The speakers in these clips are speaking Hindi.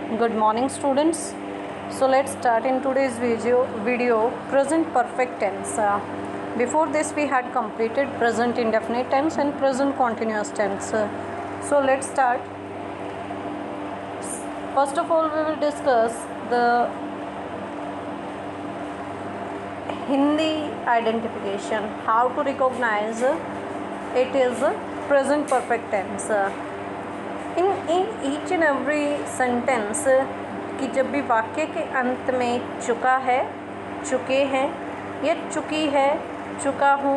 Good morning, students. So let's start in today's video present perfect tense. Before this we had completed present indefinite tense and present continuous tense. So let's start. First of all, we will discuss the Hindi identification, how to recognize it is present perfect tense. In each and every sentence कि जब भी वाक्य के अंत में चुका है, चुके हैं या चुकी है, चुका हूँ,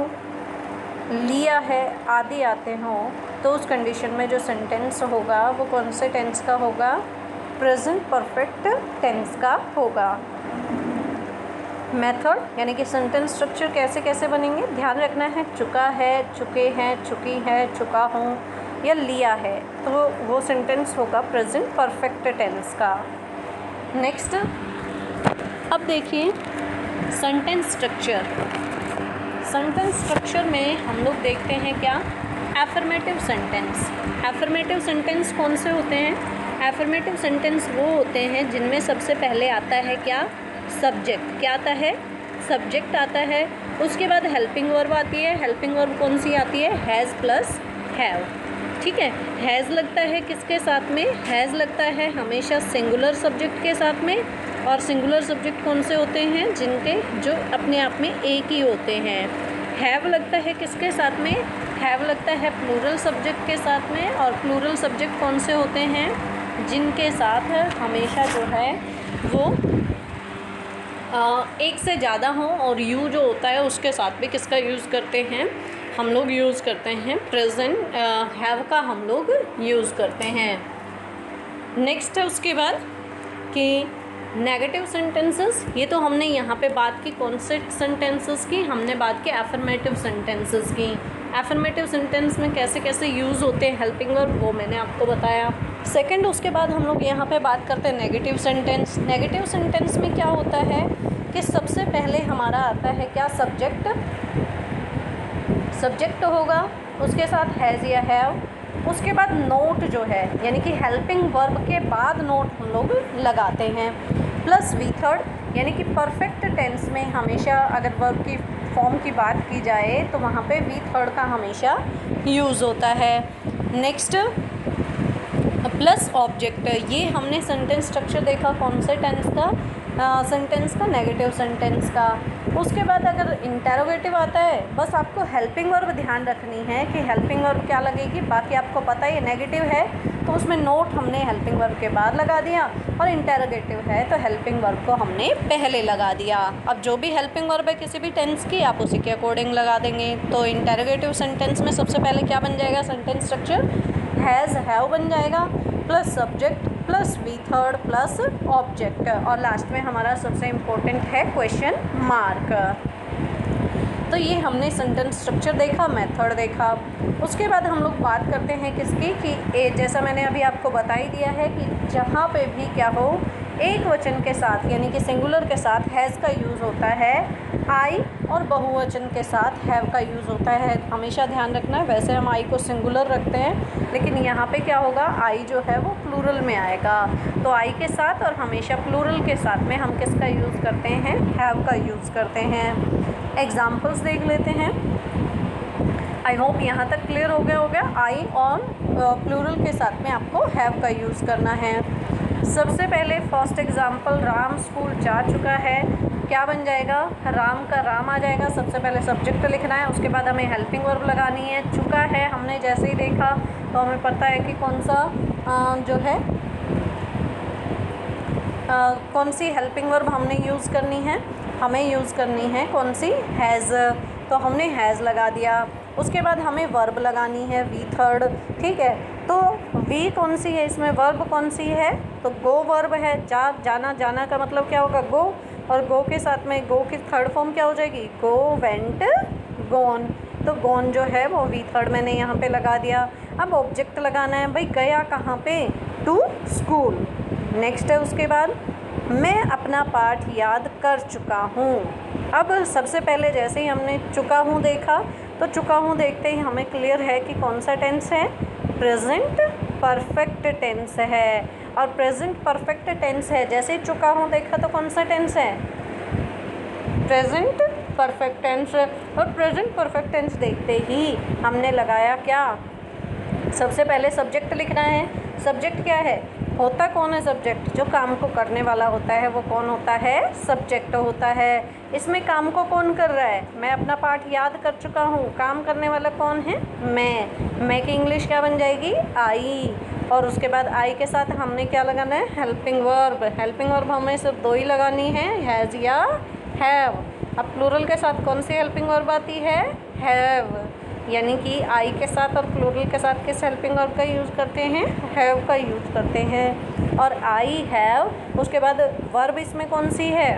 लिया है आदि आते हों, तो उस कंडीशन में जो सेंटेंस होगा वो कौन से टेंस का होगा? प्रेजेंट परफेक्ट टेंस का होगा। मेथड यानी कि सेंटेंस स्ट्रक्चर कैसे कैसे बनेंगे, ध्यान रखना है। चुका है, चुके हैं, चुकी है, चुका हूँ या लिया है, तो वो सेंटेंस होगा प्रेजेंट परफेक्ट टेंस का। नेक्स्ट, अब देखिए सेंटेंस स्ट्रक्चर। सेंटेंस स्ट्रक्चर में हम लोग देखते हैं क्या? Affirmative sentence. एफर्मेटिव सेंटेंस कौन से होते हैं? एफर्मेटिव सेंटेंस वो होते हैं जिनमें सबसे पहले आता है क्या? सब्जेक्ट। क्या आता है? सब्जेक्ट आता है। उसके बाद हेल्पिंग वर्ब आती है। हेल्पिंग वर्ब कौन सी आती है? Has plus have. ठीक है, हैज़ लगता है किसके साथ में? हैज़ लगता है हमेशा सिंगुलर सब्जेक्ट के साथ में। और सिंगुलर सब्जेक्ट कौन से होते हैं? जिनके जो अपने आप में एक ही होते हैं। हैव लगता है किसके साथ में? हैव लगता है प्लूरल सब्जेक्ट के साथ में। और प्लूरल सब्जेक्ट कौन से होते हैं? जिनके साथ हमेशा जो है वो एक से ज़्यादा हो। और यू जो होता है उसके साथ भी किसका यूज़ करते हैं? हम लोग यूज़ करते हैं प्रेजेंट हैव का हम लोग यूज़ करते हैं। नेक्स्ट है उसके बाद कि नेगेटिव सेंटेंसेस। ये तो हमने यहाँ पे बात की कौन से सेंटेंसेस की? हमने बात की एफर्मेटिव सेंटेंसेस की। एफर्मेटिव सेंटेंस में कैसे कैसे यूज़ होते हैं हेल्पिंग वर्ब, वो मैंने आपको बताया। सेकंड, उसके बाद हम लोग यहाँ पे बात करते हैं नेगेटिव सेंटेंस। नेगेटिव सेंटेंस में क्या होता है कि सबसे पहले हमारा आता है क्या? सब्जेक्ट। सब्जेक्ट होगा, उसके साथ हैज़ या हैव। उसके बाद नोट जो है यानी कि हेल्पिंग वर्ब के बाद नोट हम लोग लगाते हैं, प्लस वी थर्ड। यानी कि परफेक्ट टेंस में हमेशा अगर वर्ब की फॉर्म की बात की जाए तो वहाँ पे वी थर्ड का हमेशा यूज़ होता है। Next, plus object. ये हमने सेंटेंस स्ट्रक्चर देखा कौन से टेंस का? सेंटेंस का, नेगेटिव सेंटेंस का। उसके बाद अगर इंटेरोगेटिव आता है, बस आपको हेल्पिंग वर्ब ध्यान रखनी है कि हेल्पिंग वर्ब क्या लगेगी। बाकी आपको पता है नेगेटिव है तो उसमें नोट हमने हेल्पिंग वर्ब के बाद लगा दिया, और इंटेरोगेटिव है तो हेल्पिंग वर्ब को हमने पहले लगा दिया। अब जो भी हेल्पिंग वर्ब है किसी भी टेंस की, आप उसी के अकॉर्डिंग लगा देंगे। तो इंटेरोगेटिव सेंटेंस में सबसे पहले क्या बन जाएगा? सेंटेंस स्ट्रक्चर हैज़ हैव बन जाएगा, plus subject plus V third plus object, और लास्ट में हमारा सबसे इम्पोर्टेंट है क्वेश्चन मार्क। तो ये हमने सेंटेंस स्ट्रक्चर देखा, मेथड देखा। उसके बाद हम लोग बात करते हैं किसकी कि जैसा मैंने अभी आपको बता ही दिया है कि जहाँ पे भी क्या हो, एक वचन के साथ यानी कि सिंगुलर के साथ हैज़ का यूज़ होता है, आई, और बहुवचन के साथ हैव का यूज़ होता है। हमेशा ध्यान रखना है, वैसे हम आई को सिंगुलर रखते हैं लेकिन यहाँ पे क्या होगा, आई जो है वो प्लूरल में आएगा। तो आई के साथ और हमेशा प्लूरल के साथ में हम किसका यूज़ करते हैं? हैव का यूज़ करते हैं। एग्जाम्पल्स देख लेते हैं। आई होप यहाँ तक क्लियर हो गया। आई और प्लूरल के साथ में आपको हैव का यूज़ करना है। सबसे पहले फर्स्ट एग्जाम्पल, राम स्कूल जा चुका है। क्या बन जाएगा? राम का राम आ जाएगा। सबसे पहले सब्जेक्ट लिखना है, उसके बाद हमें हेल्पिंग वर्ब लगानी है। चुका है हमने जैसे ही देखा तो हमें पता है कि कौन सा जो है कौन सी हेल्पिंग वर्ब हमने यूज़ करनी है। हमें यूज़ करनी है कौन सी? हैज़। तो हमने हैज़ लगा दिया। उसके बाद हमें वर्ब लगानी है वी थर्ड। ठीक है, तो वी कौन सी है इसमें? वर्ब कौन सी है? तो गो वर्ब है। जाना। जाना का मतलब क्या होगा? गो। और गो के साथ में गो की थर्ड फॉर्म क्या हो जाएगी? गो, वेंट, गोन। तो गोन जो है वो वी थर्ड मैंने यहाँ पे लगा दिया। अब ऑब्जेक्ट लगाना है भाई, गया कहाँ पे? To school. नेक्स्ट है उसके बाद, मैं अपना पाठ याद कर चुका हूँ। अब सबसे पहले जैसे ही हमने चुका हूँ देखा, तो चुका हूँ देखते ही हमें क्लियर है कि कौन सा टेंस है? प्रेजेंट परफेक्ट परफेक्ट टेंस है और प्रेजेंट परफेक्ट टेंस है। जैसे चुका हूँ देखा तो कौन सा टेंस है? Present perfect tense. और प्रेजेंट परफेक्ट टेंस देखते ही हमने लगाया क्या? सबसे पहले सब्जेक्ट लिखना है। सब्जेक्ट क्या है? होता कौन है सब्जेक्ट? जो काम को करने वाला होता है वो कौन होता है? सब्जेक्ट होता है। इसमें काम को कौन कर रहा है? मैं अपना पाठ याद कर चुका हूँ। काम करने वाला कौन है? मैं की इंग्लिश क्या बन जाएगी? आई। और उसके बाद आई के साथ हमने क्या लगाना है? Helping verb. हेल्पिंग वर्ब हमें सिर्फ 2 ही लगानी है, हैज़ या हैव। अब प्लूरल के साथ कौन सी हेल्पिंग वर्ब आती है? हैव। यानी कि आई के साथ और प्लूरल के साथ किस हेल्पिंग वर्ब का यूज़ करते हैं? हैव का यूज़ करते हैं। और आई हैव, उसके बाद वर्ब इसमें कौन सी है?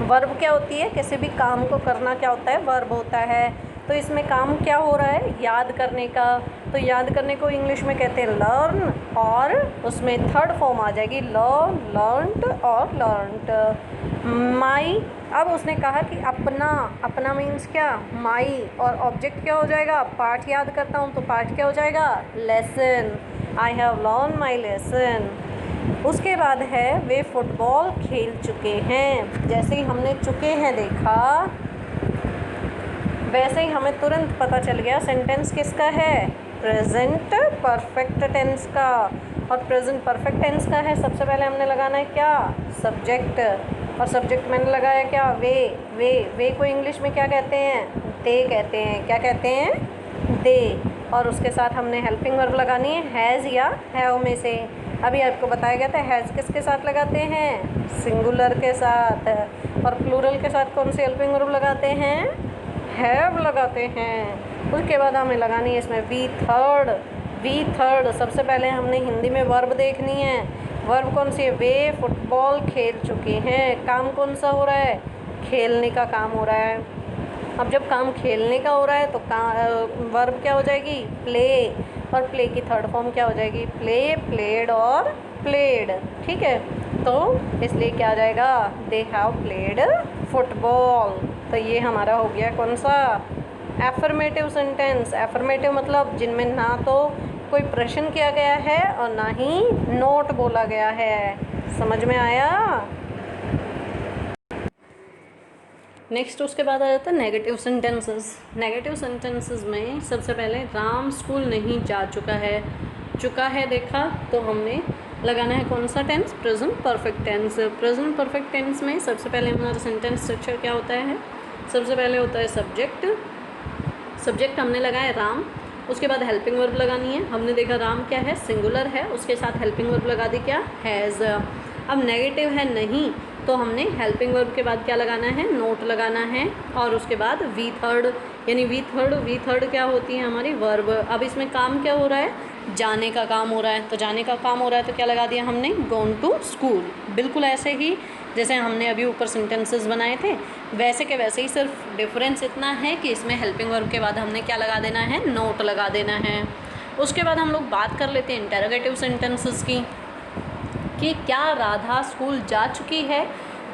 वर्ब क्या होती है? किसी भी काम को करना क्या होता है? वर्ब होता है। तो इसमें काम क्या हो रहा है? याद करने का। तो याद करने को इंग्लिश में कहते हैं लर्न, और उसमें थर्ड फॉर्म आ जाएगी लर्न, लर्नड और लर्नड। माई, अब उसने कहा कि अपना। अपना मीन्स क्या? माई। और ऑब्जेक्ट क्या हो जाएगा? पाठ याद करता हूँ तो पाठ क्या हो जाएगा? Lesson. I have learn my lesson. उसके बाद है वे फुटबॉल खेल चुके हैं। जैसे ही हमने चुके हैं देखा वैसे ही हमें तुरंत पता चल गया सेंटेंस किसका है? प्रेजेंट परफेक्ट टेंस का। और प्रेजेंट परफेक्ट टेंस का है, सबसे पहले हमने लगाना है क्या? सब्जेक्ट। और सब्जेक्ट मैंने लगाया क्या? वे को इंग्लिश में क्या कहते हैं? दे कहते हैं। क्या कहते हैं? दे। और उसके साथ हमने हेल्पिंग वर्ब लगानी है हैज़ या हैव में से। अभी आपको बताया गया था हैज़ किसके साथ लगाते हैं? सिंगुलर के साथ। और प्लूरल के साथ कौन सी हेल्पिंग वर्ब लगाते हैं? हैव लगाते हैं। उसके बाद हमें लगानी है इसमें वी थर्ड। सबसे पहले हमने हिंदी में वर्ब देखनी है। वर्ब कौन सी है? वे फुटबॉल खेल चुके हैं। काम कौन सा हो रहा है? खेलने का काम हो रहा है। अब जब काम खेलने का हो रहा है तो वर्ब क्या हो जाएगी? प्ले। और प्ले की थर्ड फॉर्म क्या हो जाएगी? प्ले, प्लेड और प्लेड। ठीक है, तो इसलिए क्या आ जाएगा? They have played football. तो ये हमारा हो गया कौन सा? Affirmative sentence. एफर्मेटिव मतलब जिनमें ना तो कोई प्रश्न किया गया है और ना ही नोट बोला गया है। समझ में आया? नेक्स्ट उसके बाद आ जाता है नेगेटिव सेंटेंसेस। नेगेटिव सेंटेंसेस में सबसे पहले राम स्कूल नहीं जा चुका है। चुका है देखा तो हमने लगाना है कौन सा tense? Present perfect tense. Present perfect tense में सबसे पहले हमारा सेंटेंस स्ट्रक्चर क्या होता है? सबसे पहले होता है सब्जेक्ट। सब्जेक्ट हमने लगाया राम, उसके बाद हेल्पिंग वर्ब लगानी है। हमने देखा राम क्या है? सिंगुलर है, उसके साथ हेल्पिंग वर्ब लगा दी क्या? हैज़। अब नेगेटिव है नहीं, तो हमने हेल्पिंग वर्ब के बाद क्या लगाना है? नोट लगाना है। और उसके बाद वी थर्ड, यानी वी थर्ड क्या होती है? हमारी वर्ब। अब इसमें काम क्या हो रहा है? जाने का काम हो रहा है। तो जाने का काम हो रहा है तो क्या लगा दिया हमने? गोन टू स्कूल। बिल्कुल ऐसे ही जैसे हमने अभी ऊपर सेंटेंसेस बनाए थे वैसे के वैसे ही, सिर्फ डिफरेंस इतना है कि इसमें हेल्पिंग वर्ब के बाद हमने क्या लगा देना है? नोट लगा देना है। उसके बाद हम लोग बात कर लेते हैं इंटरोगेटिव सेंटेंसेस की, कि क्या राधा स्कूल जा चुकी है?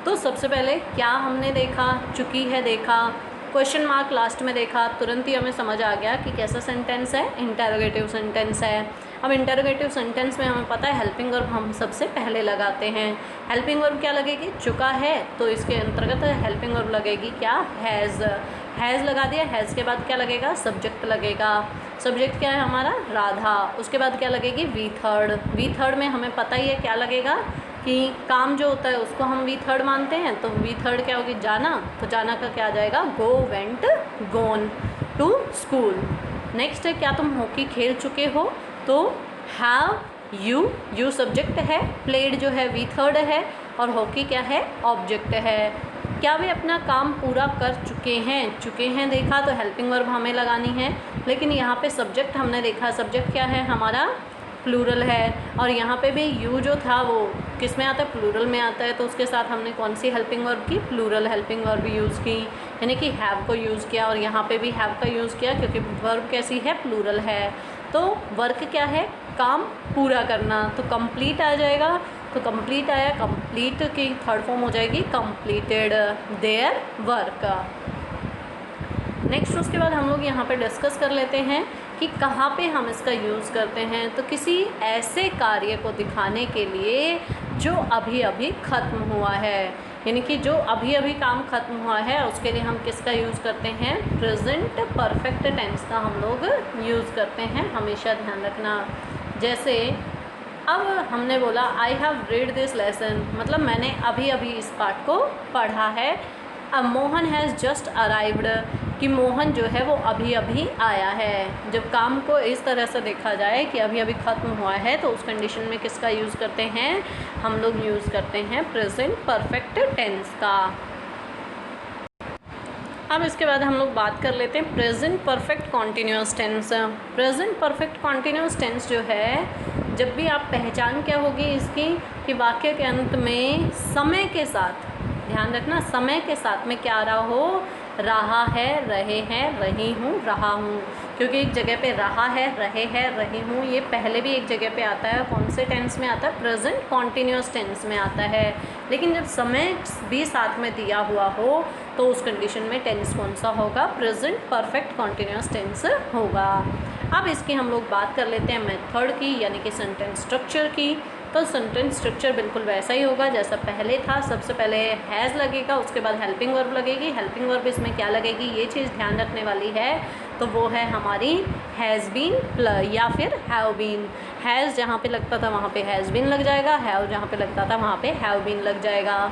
तो सबसे पहले क्या हमने देखा? चुकी है देखा, क्वेश्चन मार्क लास्ट में देखा, तुरंत ही हमें समझ आ गया कि कैसा सेंटेंस है? इंटरोगेटिव सेंटेंस है। अब इंटरोगेटिव सेंटेंस में हमें पता है हेल्पिंग वर्ब हम सबसे पहले लगाते हैं। हेल्पिंग वर्ब क्या लगेगी? चुका है, तो इसके अंतर्गत हेल्पिंग वर्ब लगेगी क्या? हैज़। हैज़ लगा दिया। हैज़ के बाद क्या लगेगा? सब्जेक्ट लगेगा। सब्जेक्ट क्या है हमारा? राधा। उसके बाद क्या लगेगी? We third. वी थर्ड में हमें पता ही है क्या लगेगा कि काम जो होता है उसको हम वी थर्ड मानते हैं, तो वी थर्ड क्या होगी? जाना। तो जाना का क्या आ जाएगा? Go, went, gone to school. Next है क्या तुम हॉकी खेल चुके हो? तो हैव यू सब्जेक्ट है, प्लेड जो है वी थर्ड है, और हॉकी क्या है? ऑब्जेक्ट है। क्या वे अपना काम पूरा कर चुके हैं? चुके हैं देखा तो हेल्पिंग वर्ब हमें लगानी है, लेकिन यहाँ पे सब्जेक्ट हमने देखा, सब्जेक्ट क्या है हमारा? प्लूरल है। और यहाँ पे भी यू जो था वो किस में आता है? प्लूरल में आता है। तो उसके साथ हमने कौन सी हेल्पिंग वर्ब की? प्लूरल हेल्पिंग वर्ब यूज़ की, यानी कि हैव को यूज़ किया। और यहाँ पे भी हैव का यूज़ किया क्योंकि वर्ब कैसी है? प्लूरल है। तो वर्क क्या है? काम पूरा करना। तो कंप्लीट आ जाएगा। तो कंप्लीट आया, कंप्लीट की थर्ड फॉर्म हो जाएगी कंप्लीटेड देयर वर्क। नेक्स्ट उसके बाद हम लोग यहाँ पे डिस्कस कर लेते हैं कि कहाँ पे हम इसका यूज़ करते हैं, तो किसी ऐसे कार्य को दिखाने के लिए जो अभी अभी ख़त्म हुआ है, यानी कि जो अभी अभी काम ख़त्म हुआ है उसके लिए हम किसका यूज़ करते हैं, प्रेजेंट परफेक्ट टेंस का हम लोग यूज़ करते हैं, हमेशा ध्यान रखना। जैसे अब हमने बोला I have read this lesson, मतलब मैंने अभी अभी इस पाठ को पढ़ा है। अब मोहन हैज़ जस्ट अराइव्ड, कि मोहन जो है वो अभी अभी आया है। जब काम को इस तरह से देखा जाए कि अभी अभी ख़त्म हुआ है तो उस कंडीशन में किसका यूज़ करते हैं, हम लोग यूज़ करते हैं प्रेजेंट परफेक्ट टेंस का। अब इसके बाद हम लोग बात कर लेते हैं present perfect continuous tense. Present perfect continuous tense जो है, जब भी आप पहचान क्या होगी इसकी, कि वाक्य के अंत में समय के साथ, ध्यान रखना, समय के साथ में क्या रहा हो, रहा है, रहे हैं, रही हूँ, रहा हूँ। क्योंकि एक जगह पे रहा है, रहे हैं, रही हूँ, ये पहले भी एक जगह पे आता है। कौन से टेंस में आता है, प्रेजेंट कॉन्टीन्यूअस टेंस में आता है। लेकिन जब समय भी साथ में दिया हुआ हो तो उस कंडीशन में टेंस कौन सा होगा, प्रेजेंट परफेक्ट कॉन्टीन्यूअस टेंस होगा। अब इसकी हम लोग बात कर लेते हैं मेथड की, यानी कि सेंटेंस स्ट्रक्चर की। तो सेंटेंस स्ट्रक्चर बिल्कुल वैसा ही होगा जैसा पहले था। सबसे पहले हैज़ लगेगा, उसके बाद हेल्पिंग वर्ब लगेगी। हेल्पिंग वर्ब इसमें क्या लगेगी, ये चीज़ ध्यान रखने वाली है, तो वो है हमारी हैज़ बीन या फिर हैव बीन। हैज़ जहाँ पे लगता था वहाँ पे हैज़ बीन लग जाएगा, हैव जहाँ पे लगता था वहाँ पे हैव बीन लग जाएगा।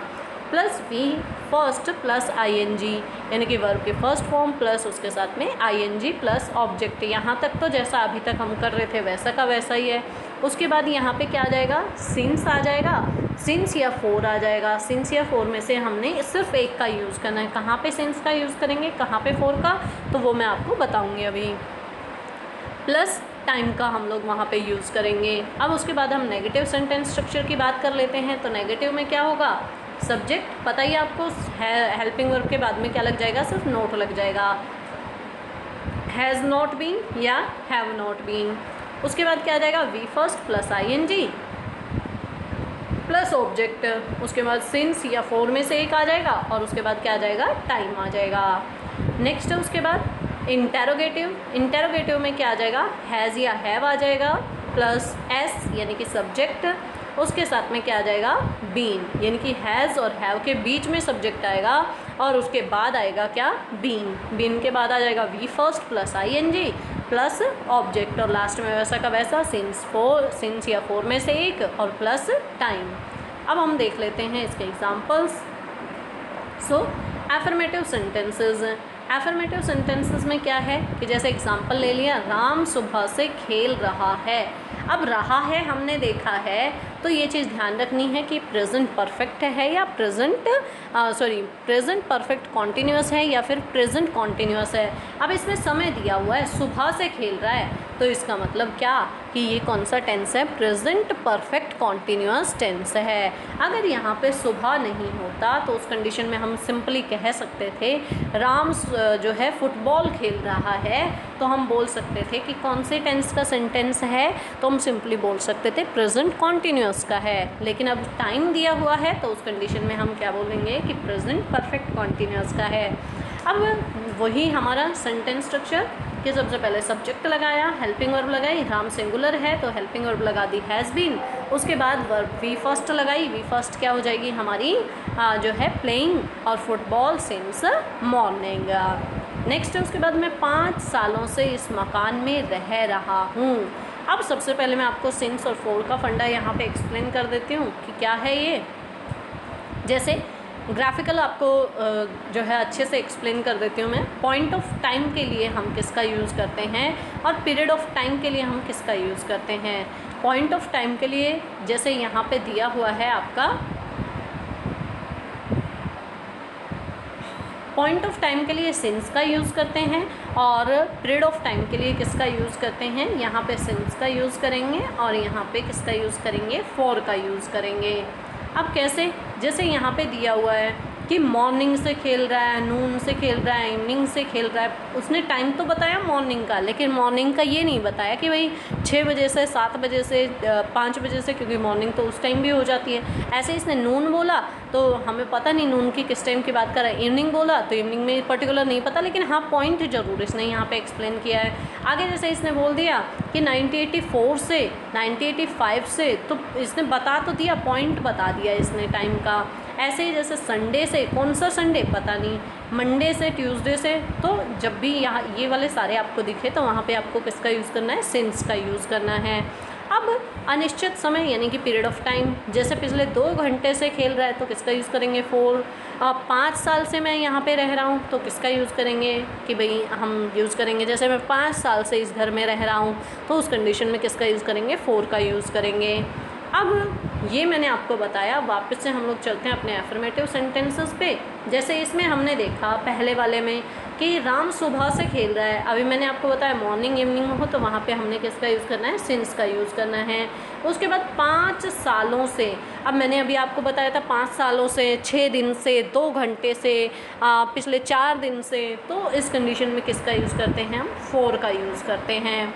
Plus V first plus ING, यानी कि वर्ब के फर्स्ट फॉर्म प्लस उसके साथ में आईएनजी प्लस ऑब्जेक्ट। यहाँ तक तो जैसा अभी तक हम कर रहे थे वैसा का वैसा ही है। उसके बाद यहाँ पे क्या आ जाएगा, सिंस आ जाएगा, सिंस या फोर आ जाएगा। सिंस या फोर में से हमने सिर्फ एक का यूज़ करना है। कहाँ पे सिंस का यूज़ करेंगे, कहाँ पे फोर का, तो वो मैं आपको बताऊँगी अभी। प्लस टाइम का हम लोग वहाँ पे यूज़ करेंगे। अब उसके बाद हम नेगेटिव सेंटेंस स्ट्रक्चर की बात कर लेते हैं। तो नेगेटिव में क्या होगा, सब्जेक्ट पता ही आपको, हेल्पिंग वर्ब के बाद में क्या लग जाएगा, सिर्फ नोट लग जाएगा, हैज़ नॉट बीन या हैव नॉट बीन। उसके बाद क्या आ जाएगा, V first plus ING plus object. उसके बाद सिंस या फोर में से एक आ जाएगा और उसके बाद क्या आ जाएगा, टाइम आ जाएगा। नेक्स्ट है उसके बाद इंटेरोगेटिव। इंटेरोगेटिव में क्या आ जाएगा, हैज़ या हैव आ जाएगा प्लस एस यानी कि सब्जेक्ट। उसके साथ में क्या आ जाएगा, बीन, यानी कि हैज़ और हैव के बीच में सब्जेक्ट आएगा और उसके बाद आएगा क्या, बीन। बीन के बाद आ जाएगा V first plus ING plus object और लास्ट में वैसा का वैसा सिंस या फोर में से एक और प्लस टाइम। अब हम देख लेते हैं इसके एग्जांपल्स। सो एफर्मेटिव सेंटेंसेस। एफर्मेटिव सेंटेंसेस में क्या है कि जैसे एग्जांपल ले लिया, राम सुबह से खेल रहा है। अब रहा है हमने देखा है, तो ये चीज़ ध्यान रखनी है कि प्रेजेंट परफेक्ट है या प्रेजेंट परफेक्ट कॉन्टीन्यूअस है या फिर प्रेजेंट कॉन्टीन्यूअस है। अब इसमें समय दिया हुआ है, सुबह से खेल रहा है, तो इसका मतलब क्या कि ये कौन सा टेंस है, प्रेजेंट परफेक्ट कॉन्टीन्यूअस टेंस है। अगर यहाँ पे सुबह नहीं होता तो उस कंडीशन में हम सिंपली कह सकते थे राम जो है फुटबॉल खेल रहा है, तो हम बोल सकते थे कि कौन से टेंस का सेंटेंस है, तो हम सिंपली बोल सकते थे प्रेजेंट कॉन्टीन्यूअस का है। लेकिन अब टाइम दिया हुआ है तो उस कंडीशन में हम क्या बोलेंगे कि प्रेजेंट परफेक्ट कॉन्टीन्यूअस का है। अब वही हमारा सेंटेंस स्ट्रक्चर कि सबसे पहले सब्जेक्ट लगाया, हेल्पिंग वर्ब लगाई, राम सिंगुलर है तो हेल्पिंग वर्ब लगा दी हैज़ बीन। उसके बाद वर्ब वी फर्स्ट लगाई, वी फर्स्ट क्या हो जाएगी हमारी जो है प्लेइंग और फुटबॉल सिंस मॉर्निंग। नेक्स्ट है उसके बाद मैं 5 सालों से इस मकान में रह रहा हूँ। अब सबसे पहले मैं आपको सिंस और फोर का फंडा यहाँ पे एक्सप्लेन कर देती हूँ कि क्या है ये। जैसे ग्राफिकल आपको जो है अच्छे से एक्सप्लेन कर देती हूँ मैं। पॉइंट ऑफ टाइम के लिए हम किसका यूज़ करते हैं और पीरियड ऑफ टाइम के लिए हम किसका यूज़ करते हैं। पॉइंट ऑफ टाइम के लिए जैसे यहाँ पे दिया हुआ है आपका, पॉइंट ऑफ टाइम के लिए सिंस का यूज़ करते हैं और पीरियड ऑफ टाइम के लिए किसका यूज़ करते हैं, यहाँ पे सिंस का यूज़ करेंगे और यहाँ पे किसका यूज़ करेंगे, फॉर का यूज़ करेंगे। अब कैसे, जैसे यहाँ पे दिया हुआ है कि मॉर्निंग से खेल रहा है, नून से खेल रहा है, इवनिंग से खेल रहा है। उसने टाइम तो बताया मॉर्निंग का, लेकिन मॉर्निंग का ये नहीं बताया कि भाई 6 बजे से 7 बजे से 5 बजे से, क्योंकि मॉर्निंग तो उस टाइम भी हो जाती है। ऐसे इसने नून बोला तो हमें पता नहीं नून की किस टाइम की बात कर रहा है। इवनिंग बोला तो इवनिंग में पर्टिकुलर नहीं पता, लेकिन हाँ पॉइंट ज़रूर इसने यहाँ पे एक्सप्लेन किया है। आगे जैसे इसने बोल दिया कि 1984 से 1985 से, तो इसने बता तो दिया, पॉइंट बता दिया इसने टाइम का। ऐसे ही जैसे संडे से, कौन सा संडे पता नहीं, मंडे से ट्यूसडे से, तो जब भी यहाँ ये वाले सारे आपको दिखे तो वहाँ पे आपको किसका यूज़ करना है, सिंस का यूज़ करना है। अब अनिश्चित समय यानी कि पीरियड ऑफ टाइम, जैसे पिछले 2 घंटे से खेल रहा है तो किसका यूज़ करेंगे, 4। 5 साल से मैं यहाँ पे रह रहा हूँ तो किसका यूज़ करेंगे कि भाई हम यूज़ करेंगे, जैसे मैं 5 साल से इस घर में रह रहा हूँ तो उस कंडीशन में किसका यूज़ करेंगे, 4 का यूज़ करेंगे। अब ये मैंने आपको बताया, वापस से हम लोग चलते हैं अपने एफर्मेटिव सेंटेंसेस पे। जैसे इसमें हमने देखा पहले वाले में कि राम सुबह से खेल रहा है, अभी मैंने आपको बताया मॉर्निंग इवनिंग हो तो वहाँ पे हमने किसका यूज़ करना है, सिंस का यूज़ करना है। उसके बाद 5 सालों से, अब मैंने अभी आपको बताया था 5 सालों से, 6 दिन से, 2 घंटे से, पिछले 4 दिन से, तो इस कंडीशन में किसका यूज़ करते हैं हम, 4 का यूज़ करते हैं।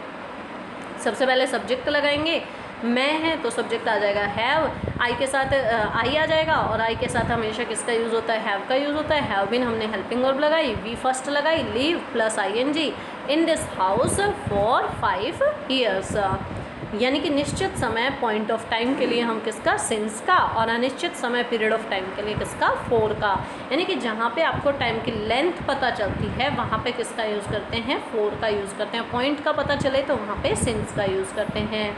सबसे पहले सब्जेक्ट लगाएंगे, मैं है तो सब्जेक्ट आ जाएगा हैव, आई के साथ आई आ जाएगा, और आई के साथ हमेशा किसका यूज़ होता है, हैव का यूज़ होता है। हैव बीन हमने हेल्पिंग वर्ब लगाई, वी फर्स्ट लगाई, leave plus ING, in this house for 5 years, यानी कि निश्चित समय पॉइंट ऑफ टाइम के लिए हम किसका, सिंस का, और अनिश्चित समय पीरियड ऑफ टाइम के लिए किसका, 4 का। यानी कि जहाँ पे आपको टाइम की लेंथ पता चलती है वहाँ पे किसका यूज़ करते हैं, 4 का यूज़ करते हैं। पॉइंट का पता चले तो वहाँ पे सिंस का यूज़ करते हैं।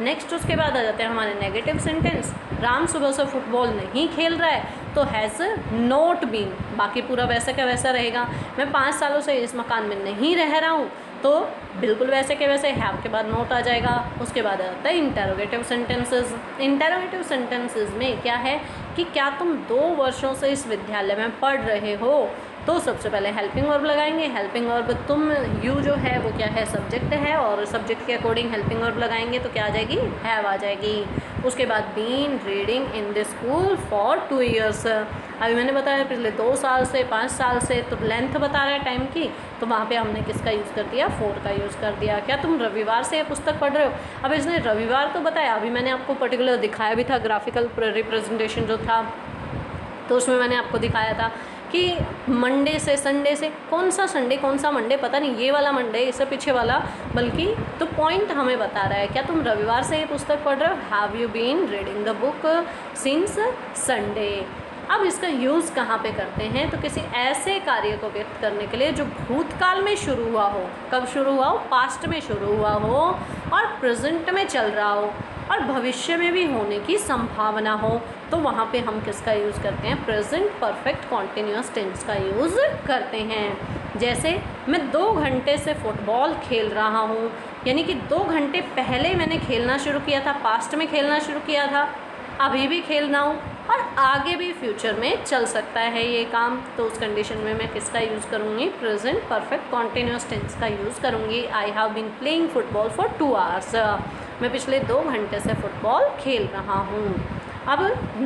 नेक्स्ट उसके बाद आ जाते हैं हमारे नेगेटिव सेंटेंस। राम सुबह से फुटबॉल नहीं खेल रहा है तो हैज़ नॉट बीन, बाकी पूरा वैसा का वैसा रहेगा। मैं 5 सालों से इस मकान में नहीं रह रहा हूँ तो बिल्कुल वैसे के वैसे हैव के बाद नोट आ जाएगा। उसके बाद आ जाता है इंटेरोगेटिव सेंटेंसेस। इंटेरोगेटिव सेंटेंसेस में क्या है कि क्या तुम 2 वर्षों से इस विद्यालय में पढ़ रहे हो, तो सबसे पहले हेल्पिंग वर्ब लगाएंगे। हेल्पिंग वर्ब तुम, यू जो है वो क्या है, सब्जेक्ट है, और सब्जेक्ट के अकॉर्डिंग हेल्पिंग वर्ब लगाएंगे तो क्या आ जाएगी, हैव आ जाएगी। उसके बाद been reading in the school for 2 years, अभी मैंने बताया पिछले 2 साल से, 5 साल से, तो लेंथ बता रहा है टाइम की, तो वहाँ पे हमने किसका यूज़ कर दिया, 4 का यूज़ कर दिया। क्या तुम रविवार से ये पुस्तक पढ़ रहे हो, अब इसने रविवार तो बताया, अभी मैंने आपको पर्टिकुलर दिखाया भी था, ग्राफिकल रिप्रेजेंटेशन जो था तो उसमें मैंने आपको दिखाया था कि मंडे से, संडे से, कौन सा संडे कौन सा मंडे पता नहीं, ये वाला मंडे, इससे पीछे वाला, बल्कि तो पॉइंट हमें बता रहा है क्या तुम रविवार से ये पुस्तक पढ़ रहे हो, have you been reading the book since Sunday. अब इसका यूज़ कहाँ पे करते हैं, तो किसी ऐसे कार्य को व्यक्त करने के लिए जो भूतकाल में शुरू हुआ हो, कब शुरू हुआ हो, पास्ट में शुरू हुआ हो, और प्रेजेंट में चल रहा हो, और भविष्य में भी होने की संभावना हो, तो वहाँ पे हम किसका यूज़ करते हैं, प्रेजेंट परफेक्ट कॉन्टिन्यूअस टेंस का यूज़ करते हैं। जैसे मैं 2 घंटे से फुटबॉल खेल रहा हूँ, यानी कि 2 घंटे पहले मैंने खेलना शुरू किया था, पास्ट में खेलना शुरू किया था, अभी भी खेल रहा हूँ, और आगे भी फ्यूचर में चल सकता है ये काम, तो उस कंडीशन में मैं किसका यूज़ करूँगी, प्रेजेंट परफेक्ट कॉन्टिन्यूअस टेंस का यूज़ करूँगी। I have been playing football for 2 hours, मैं पिछले 2 घंटे से फुटबॉल खेल रहा हूँ। अब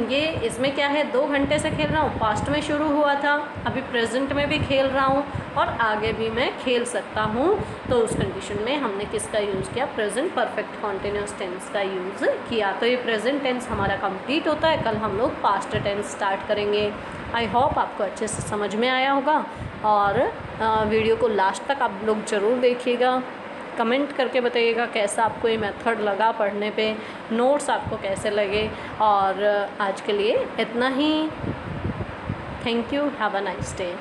ये इसमें क्या है, 2 घंटे से खेल रहा हूँ, पास्ट में शुरू हुआ था, अभी प्रेजेंट में भी खेल रहा हूँ, और आगे भी मैं खेल सकता हूँ, तो उस कंडीशन में हमने किसका यूज़ किया, प्रेजेंट परफेक्ट कॉन्टिन्यूअस टेंस का यूज़ किया। तो ये प्रेजेंट टेंस हमारा कंप्लीट होता है। कल हम लोग पास्ट टेंस स्टार्ट करेंगे। आई होप आपको अच्छे से समझ में आया होगा, और वीडियो को लास्ट तक आप लोग ज़रूर देखिएगा। कमेंट करके बताइएगा कैसा आपको ये मेथड लगा पढ़ने पे, नोट्स आपको कैसे लगे। और आज के लिए इतना ही। Thank you, have a nice day.